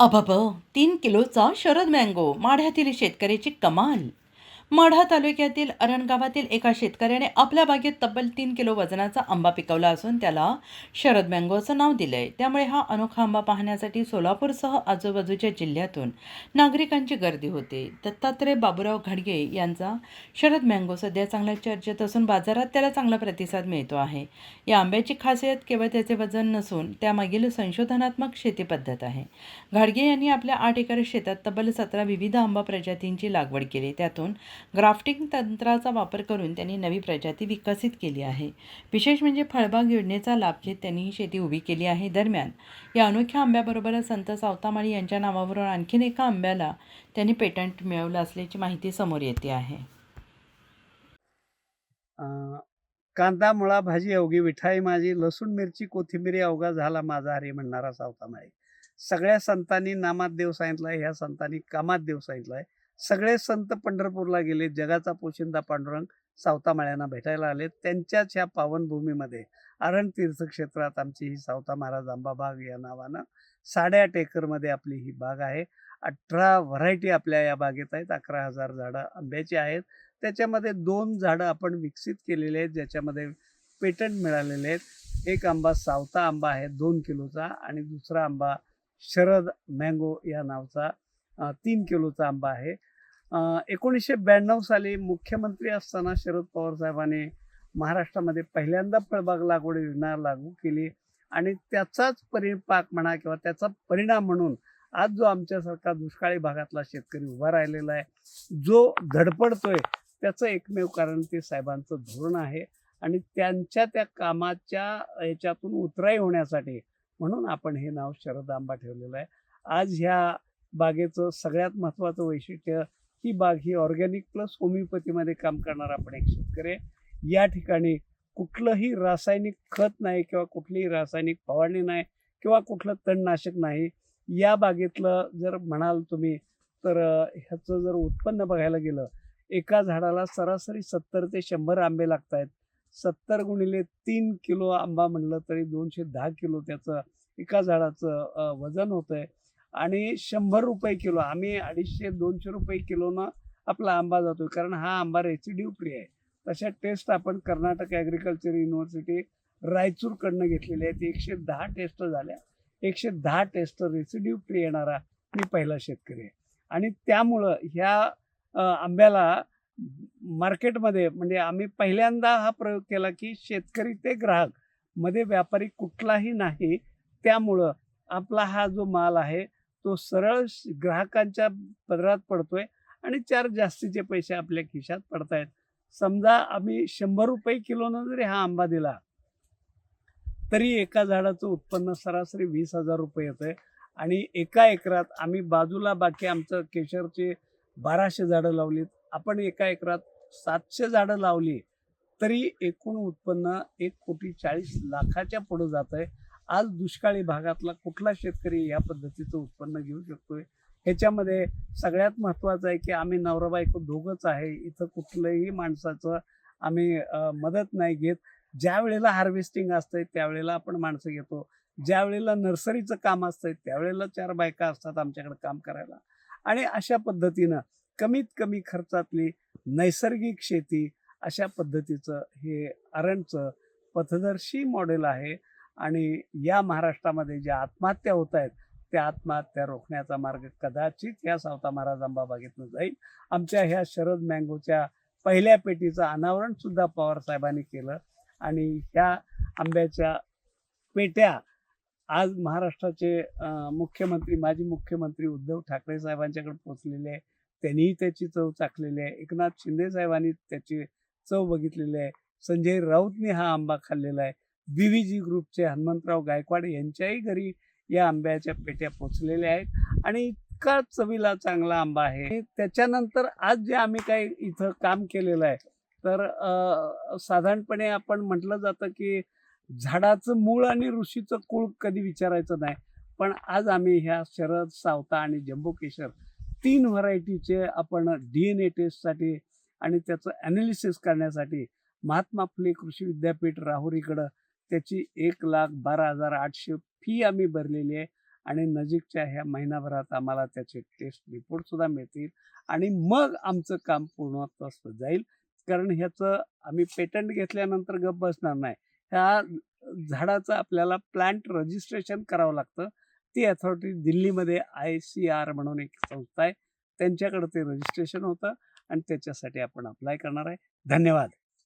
अबब! 3 किलोचा शरद मँगो माढ्यातील शेतकऱ्याची कमाल. माढा तालुक्यातील अरण गावातील एका शेतकऱ्याने आपल्या बागेत तब्बल 3 किलो वजनाचा आंबा पिकवला असून त्याला शरद मँगो असं नाव दिलंय. त्यामुळे हा अनोखा आंबा पाहण्यासाठी सोलापूरसह आजूबाजूच्या जिल्ह्यातून नागरिकांची गर्दी होते. दत्तात्रय बाबूराव घाडगे यांचा शरद मँगो सध्या चांगल्या चर्चेत असून बाजारात त्याला चांगला प्रतिसाद मिळतो आहे. या आंब्याची खासियत केवळ त्याचे वजन नसून त्यामागील संशोधनात्मक शेती पद्धत आहे. घाडगे यांनी आपल्या 8 एकर शेतात तब्बल 17 विविध आंबा प्रजातींची लागवड केली. त्यातून ग्राफ्टिंग तंत्राचा वापर करून त्यांनी नवी प्रजाती विकसित केली आहे. विशेष म्हणजे फळबाग योजनेचा लाभ घेत त्यांनी ही शेती उभी केली आहे. दरम्यान या अनोख्या आंब्याबरोबरच संत सावतामाळी यांच्या नावावरून आणखीन एका आंब्याला त्यांनी पेटंट मिळवलं असल्याची माहिती समोर येते आहे. कांदा मुळा भाजी अवघी विठाई माझी, लसूण मिरची कोथिंबिरी अवघा झाला माझा हरी म्हणणारा सावतामाळी. सगळ्या संतांनी नामात देव सांगितलाय, ह्या संतांनी कामात देव सांगितलाय. सगळे संत पंढरपूरला गेले, जगाचा पोशिंदा पांडुरंग सावतामाळ्यांना भेटायला आले. त्यांच्याच ह्या पावनभूमीमध्ये अरण तीर्थक्षेत्रात आमची ही सावता महाराज आंबा बाग या नावानं 8.5 एकरमध्ये आपली ही बाग आहे. 18 व्हरायटी आपल्या या बागेत आहेत. 11,000 झाडं आंब्याची आहेत. त्याच्यामध्ये 2 झाडं आपण विकसित केलेले आहेत, ज्याच्यामध्ये पेटंट मिळालेले आहेत. एक आंबा सावता आंबा आहे 2 किलोचा आणि दुसरा आंबा शरद मँगो या नावचा 3 किलोचा आंबा आहे. 1992 साली मुख्यमंत्री असताना शरद पवार साहेबांनी महाराष्ट्रामध्ये पहिल्यांदा फळबाग लागवड योजना लागू केली आणि त्याचाच परिपाक म्हणा किंवा त्याचा परिणाम म्हणून आज जो आमच्यासारखा दुष्काळी भागातला शेतकरी उभा राहिलेला आहे, जो धडपडतोय, त्याचं एकमेव कारण ते साहेबांचं धोरण आहे आणि त्यांच्या त्या कामाच्या ह्याच्यातून उतराई होण्यासाठी म्हणून आपण हे नाव शरद आंबा ठेवलेलं आहे. आज ह्या बागेचं सगळ्यात महत्त्वाचं वैशिष्ट्य, ही बाग ही ऑर्गॅनिक प्लस होमिओपॅथीमध्ये काम करणारा आपण एक शेतकरी आहे. या ठिकाणी कुठलंही रासायनिक खत नाही किंवा कुठलीही रासायनिक फवारणी नाही किंवा कुठलं तणनाशक नाही. या बागेतलं जर म्हणाल तुम्ही तर ह्याचं जर उत्पन्न बघायला गेलं, एका झाडाला सरासरी 70 ते 100 आंबे लागत आहेत. 70 गुणिले 3 किलो आंबा म्हणलं तरी 210 किलो त्याचं एका झाडाचं वजन होतं आहे आणि 100 रुपये किलो, आम्ही 250-200 रुपये किलोनं आपला आंबा जातो कारण हा आंबा रेसिड्यू फ्री आहे. तशा टेस्ट आपण कर्नाटक ॲग्रिकल्चर युनिव्हर्सिटी रायचूरकडनं घेतलेल्या आहेत. 110 टेस्ट झाल्या. 110 टेस्ट रेसिड्यू फ्री येणारा मी पहिला शेतकरी आहे आणि त्यामुळं ह्या आंब्याला मार्केटमध्ये म्हणजे आम्ही पहिल्यांदा हा प्रयोग केला की शेतकरी ते ग्राहक मध्ये व्यापारी कुठलाही नाही. त्यामुळं आपला हा जो माल आहे तो सरळ ग्राहकांच्या पदरात पडतोय आणि 4 जास्तीचे पैसे आपल्या खिशात पडतायत. समजा आम्ही 100 रुपये किलोनं जरी हा आंबा दिला तरी एका झाडाचं उत्पन्न सरासरी 20,000 रुपये येतं आहे आणि एका एकरात आम्ही बाजूला बाकी आमचं केशरचे 1200 झाडं लावलीत. आपण एका एकरात 700 झाडं लावली तरी एकूण उत्पन्न 1,40,00,000 पुढं जात आहे. आज दुष्काळी भागातला कुठला शेतकरी या पद्धतीचं उत्पन्न घेऊ शकतोय? ह्याच्यामध्ये सगळ्यात महत्त्वाचं आहे की आम्ही नवरा बायको दोघंच आहे. इथं कुठलंही माणसाचं आम्ही मदत नाही घेत. ज्या वेळेला हार्वेस्टिंग असतंय त्यावेळेला आपण माणसं घेतो. ज्या वेळेला नर्सरीचं काम असतंय त्यावेळेला 4 बायका असतात आमच्याकडे काम करायला आणि अशा पद्धतीनं कमीत कमी खर्चातली नैसर्गिक शेती अशा पद्धतीचं हे अरणचं पथदर्शी मॉडेल आहे आणि या महाराष्ट्रामध्ये ज्या आत्महत्या होत आहेत त्या आत्महत्या रोखण्याचा मार्ग कदाचित या सावता महाराज आंबा बागेतनं जाईल. आमच्या ह्या शरद मँगोच्या पहिल्या पेटीचं अनावरण सुद्धा पवार साहेबांनी केलं आणि ह्या आंब्याच्या पेट्या आज महाराष्ट्राचे मुख्यमंत्री माजी मुख्यमंत्री उद्धव ठाकरे साहेबांच्याकडे पोचलेले आहे. त्यांनीही त्याची चव चाखलेली आहे. एकनाथ शिंदे साहेबांनी त्याची चव बघितलेली आहे. संजय राऊतनी हा आंबा खाल्लेला आहे. BVG ग्रुपचे हनुमंतराव गायकवाड यांच्याही घरी या आंब्याच्या पेट्या पोचलेल्या आहेत आणि इतका चवीला चांगला आंबा आहे. त्याच्यानंतर आज जे आम्ही काही इथं काम केलेलं आहे तर साधारणपणे आपण म्हटलं जातं की झाडाचं मूळ आणि ऋषीचं कुळ कधी विचारायचं नाही. पण आज आम्ही ह्या शरद, सावता आणि जम्बो केशर 3 व्हरायटीचे आपण DNA टेस्टसाठी आणि त्याचं ॲनालिसिस करण्यासाठी महात्मा फुले कृषी विद्यापीठ राहुरीकडं त्याची 1,12,800 फी आम्ही भरलेली आहे आणि नजीकच्या ह्या महिनाभरात आम्हाला त्याचे टेस्ट रिपोर्टसुद्धा मिळतील आणि मग आमचं काम पूर्णत्वास जाईल. कारण ह्याचं आम्ही पेटंट घेतल्यानंतर गप्प बसणार नाही. ह्या झाडाचं आपल्याला प्लांट रजिस्ट्रेशन करावं लागतं. ती अथॉरिटी दिल्लीमध्ये ICR म्हणून एक संस्था आहे. त्यांच्याकडे ते रजिस्ट्रेशन होतं आणि त्याच्यासाठी आपण अप्लाय करणार आहे. धन्यवाद.